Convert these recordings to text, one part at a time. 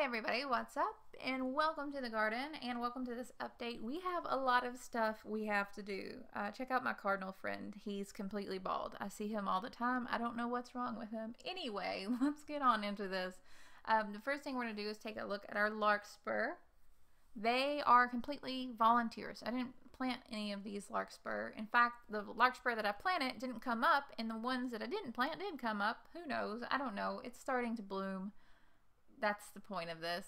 everybody, what's up? And welcome to the garden and welcome to this update. We have a lot of stuff we have to do. Check out my cardinal friend. He's completely bald. I see him all the time. I don't know what's wrong with him. Anyway, let's get on into this. The first thing we're going to do is take a look at our larkspur. They are completely volunteers. I didn't plant any of these larkspur. In fact, the larkspur that I planted didn't come up, and the ones that I didn't plant did come up. Who knows? I don't know. It's starting to bloom. That's the point of this.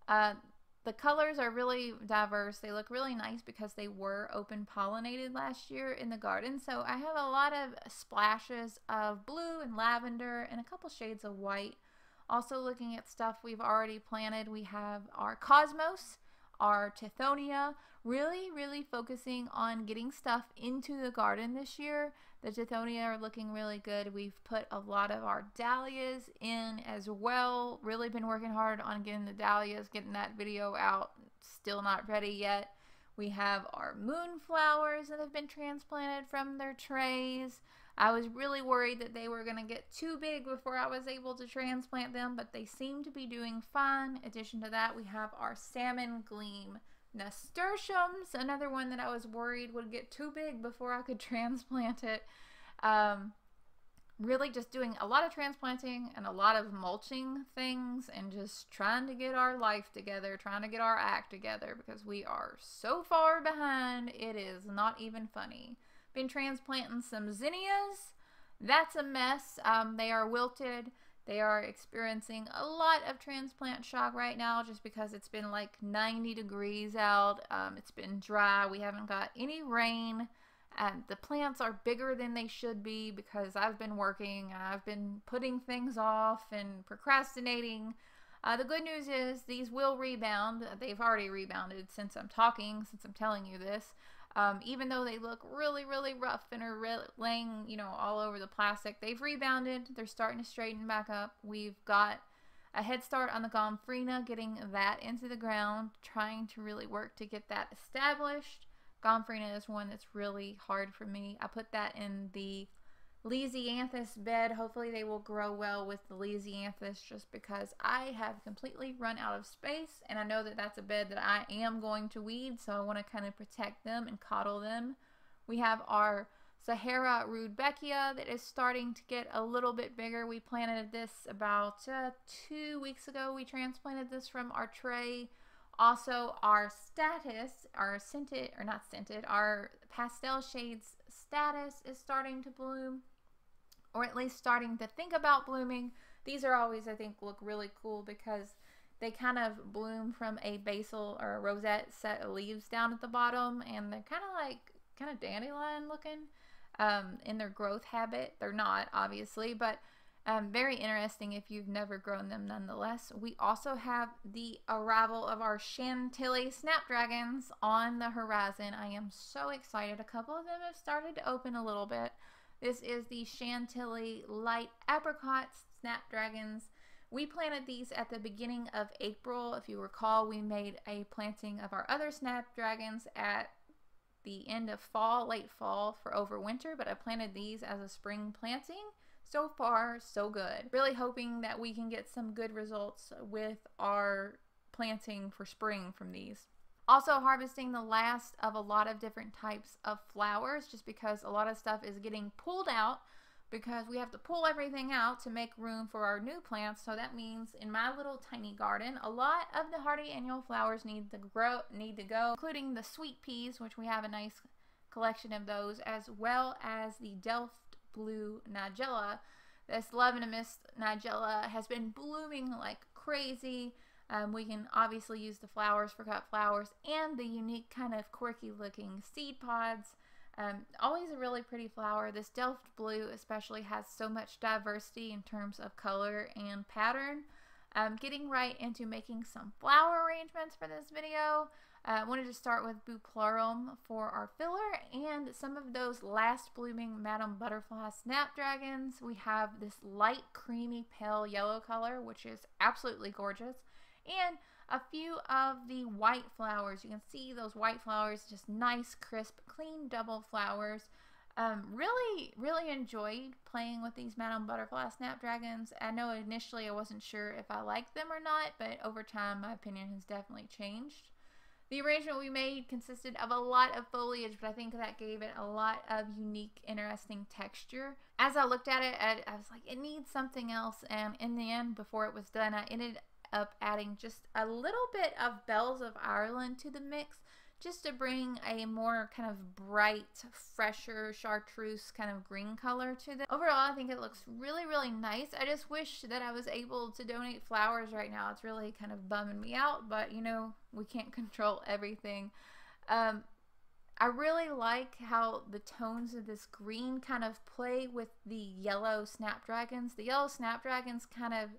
The colors are really diverse. They look really nice because they were open pollinated last year in the garden. So I have a lot of splashes of blue and lavender and a couple shades of white. Also looking at stuff we've already planted, we have our cosmos, our tithonia, really focusing on getting stuff into the garden this year. The tithonia are looking really good. We've put a lot of our dahlias in as well. Really been working hard on getting the dahlias, getting that video out. Still not ready yet. We have our moonflowers that have been transplanted from their trays. I was really worried that they were going to get too big before I was able to transplant them, but they seem to be doing fine. In addition to that, we have our salmon gleam nasturtiums, another one that I was worried would get too big before I could transplant it. Really just doing a lot of transplanting and a lot of mulching things and just trying to get our life together, trying to get our act together because we are so far behind, it is not even funny. Been transplanting some zinnias. That's a mess. They are wilted. They are experiencing a lot of transplant shock right now just because it's been like 90 degrees out. It's been dry. We haven't got any rain. The plants are bigger than they should be because I've been working. I've been putting things off and procrastinating. The good news is these will rebound. They've already rebounded since I'm telling you this. Even though they look really rough and are laying, all over the plastic, they've rebounded. They're starting to straighten back up. We've got a head start on the gomphrena, getting that into the ground, trying to really work to get that established. Gomphrena is one that's really hard for me. I put that in the Lisianthus bed. Hopefully they will grow well with the Lisianthus just because I have completely run out of space and I know that that's a bed that I am going to weed, so I want to kind of protect them and coddle them. We have our Sahara Rudbeckia that is starting to get a little bit bigger. We planted this about 2 weeks ago. We transplanted this from our tray. Also our status, our pastel shades status is starting to bloom, or at least starting to think about blooming. These are always, I think, look really cool because they kind of bloom from a basal or a rosette set of leaves down at the bottom, and they're kind of dandelion looking in their growth habit. They're not, obviously, but very interesting if you've never grown them nonetheless. We also have the arrival of our Chantilly snapdragons on the horizon. I am so excited. A couple of them have started to open a little bit. This is the Chantilly light apricot snapdragons. We planted these at the beginning of April. If you recall, we made a planting of our other snapdragons at the end of fall, late fall for overwinter, but I planted these as a spring planting. So far, so good. Really hoping that we can get some good results with our planting for spring from these. Also harvesting the last of a lot of different types of flowers just because a lot of stuff is getting pulled out because we have to pull everything out to make room for our new plants. So that means in my little tiny garden, a lot of the hardy annual flowers need to go, including the sweet peas, which we have a nice collection of those, as well as the Delft blue nigella. This Love in a Mist nigella has been blooming like crazy. We can obviously use the flowers for cut flowers and the unique kind of quirky looking seed pods. Always a really pretty flower. This Delft blue especially has so much diversity in terms of color and pattern. Getting right into making some flower arrangements for this video. I wanted to start with Buclarum for our filler and some of those last blooming Madame Butterfly snapdragons. We have this light creamy pale yellow color, which is absolutely gorgeous, and a few of the white flowers. You can see those white flowers, just nice crisp clean double flowers. Really enjoyed playing with these Madame Butterfly Snapdragons. I know initially I wasn't sure if I liked them or not, but over time my opinion has definitely changed. The arrangement we made consisted of a lot of foliage, but I think that gave it a lot of unique, interesting texture. As I looked at it, I was like, it needs something else, and in the end, before it was done, I ended up adding just a little bit of Bells of Ireland to the mix, just to bring a more kind of bright, fresher, chartreuse kind of green color to them. Overall, I think it looks really nice. I just wish that I was able to donate flowers right now. It's really kind of bumming me out, but you know, we can't control everything. I really like how the tones of this green kind of play with the yellow snapdragons. The yellow snapdragons kind of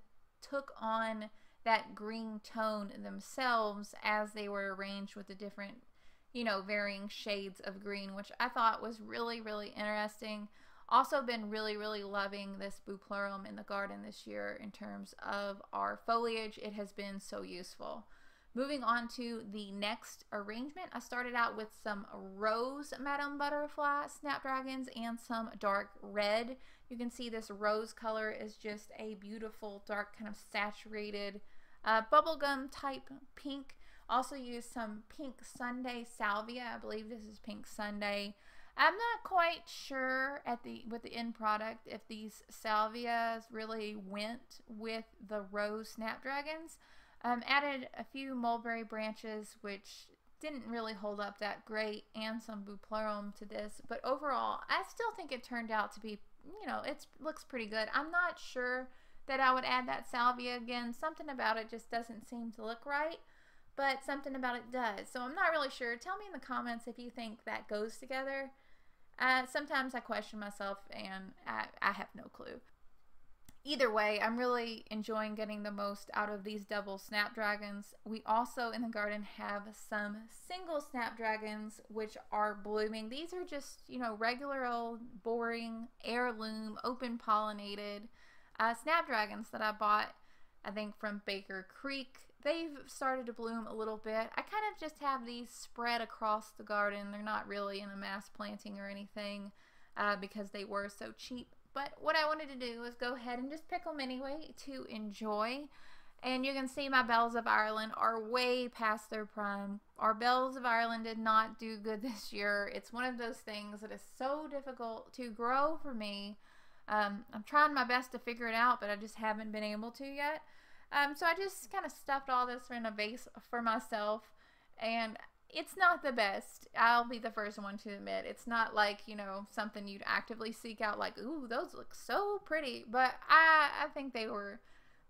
took on that green tone themselves as they were arranged with the different, you know, varying shades of green, which I thought was really interesting. Also been really loving this Bupleurum in the garden this year in terms of our foliage. It has been so useful. Moving on to the next arrangement, I started out with some rose Madame Butterfly Snapdragons and some dark red. You can see this rose color is just a beautiful dark kind of saturated bubblegum type pink. Also used some Pink Sunday Salvia. I believe this is Pink Sunday. I'm not quite sure with the end product if these salvias really went with the rose snapdragons. Added a few mulberry branches, which didn't really hold up that great, and some Bupleurum to this. But overall, I still think it turned out to be, you know, it looks pretty good. I'm not sure that I would add that salvia again. Something about it just doesn't seem to look right, but something about it does. So I'm not really sure. Tell me in the comments if you think that goes together. Sometimes I question myself and I have no clue. Either way, I'm really enjoying getting the most out of these double snapdragons. We also in the garden have some single snapdragons which are blooming. These are just, you know, regular old boring heirloom open pollinated snapdragons that I bought, I think, from Baker Creek. They've started to bloom a little bit. I kind of just have these spread across the garden. They're not really in a mass planting or anything because they were so cheap. But what I wanted to do was go ahead and just pick them anyway to enjoy. And you can see my Bells of Ireland are way past their prime. Our Bells of Ireland did not do good this year. It's one of those things that is so difficult to grow for me. I'm trying my best to figure it out, but I just haven't been able to yet. So I just kind of stuffed all this in a vase for myself, and it's not the best. I'll be the first one to admit. It's not like, you know, something you'd actively seek out like, ooh, those look so pretty. But I think they were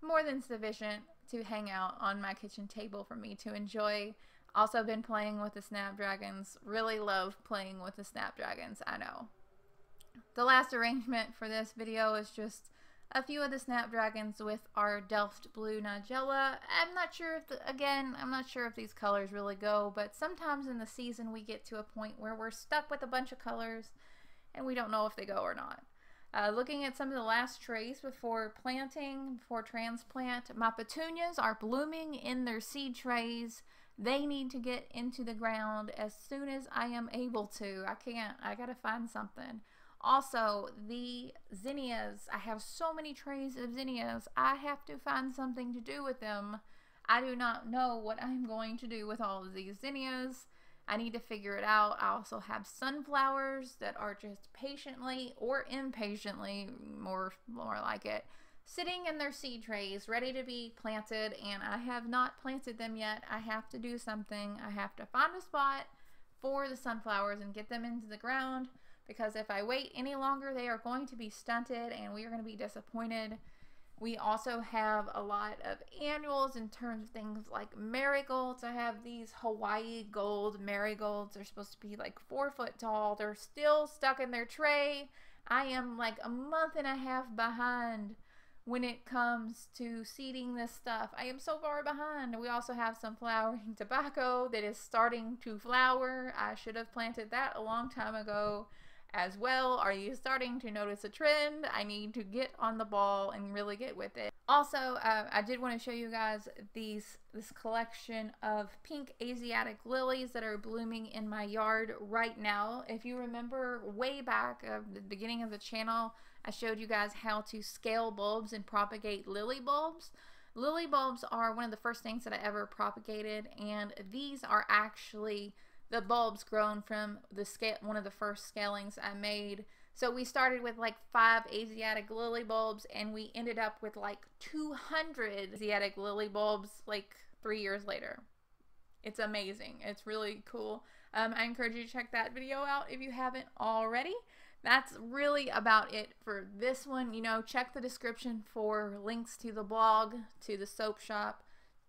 more than sufficient to hang out on my kitchen table for me to enjoy. Also been playing with the snapdragons. Really love playing with the snapdragons, I know. The last arrangement for this video is just a few of the snapdragons with our Delft Blue Nigella. I'm not sure if, I'm not sure if these colors really go, but sometimes in the season we get to a point where we're stuck with a bunch of colors and we don't know if they go or not. Looking at some of the last trays before planting, before transplant, my petunias are blooming in their seed trays. They need to get into the ground as soon as I am able to. I gotta find something. Also, the zinnias, I have so many trays of zinnias. I have to find something to do with them. I do not know what I'm going to do with all of these zinnias. I need to figure it out. I also have sunflowers that are just patiently or impatiently, more like it, sitting in their seed trays ready to be planted, and I have not planted them yet. I have to do something. I have to find a spot for the sunflowers and get them into the ground, because if I wait any longer, they are going to be stunted and we are going to be disappointed. We also have a lot of annuals in terms of things like marigolds. I have these Hawaii gold marigolds. They're supposed to be like 4 foot tall. They're still stuck in their tray. I am like a month and a half behind when it comes to seeding this stuff. I am so far behind. We also have some flowering tobacco that is starting to flower. I should have planted that a long time ago. as well? Are you starting to notice a trend? I need to get on the ball and really get with it. Also, I did want to show you guys this collection of pink Asiatic lilies that are blooming in my yard right now. If you remember way back at the beginning of the channel, I showed you guys how to scale bulbs and propagate lily bulbs. Lily bulbs are one of the first things that I ever propagated, and these are actually the bulbs grown from one of the first scalings I made. So we started with like 5 Asiatic lily bulbs, and we ended up with like 200 Asiatic lily bulbs like 3 years later. It's amazing. It's really cool. I encourage you to check that video out if you haven't already. That's really about it for this one. You know, check the description for links to the blog, to the soap shop,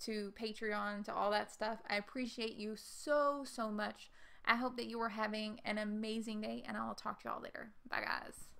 to Patreon, to all that stuff. I appreciate you so much. I hope that you are having an amazing day, and I'll talk to y'all later. Bye, guys.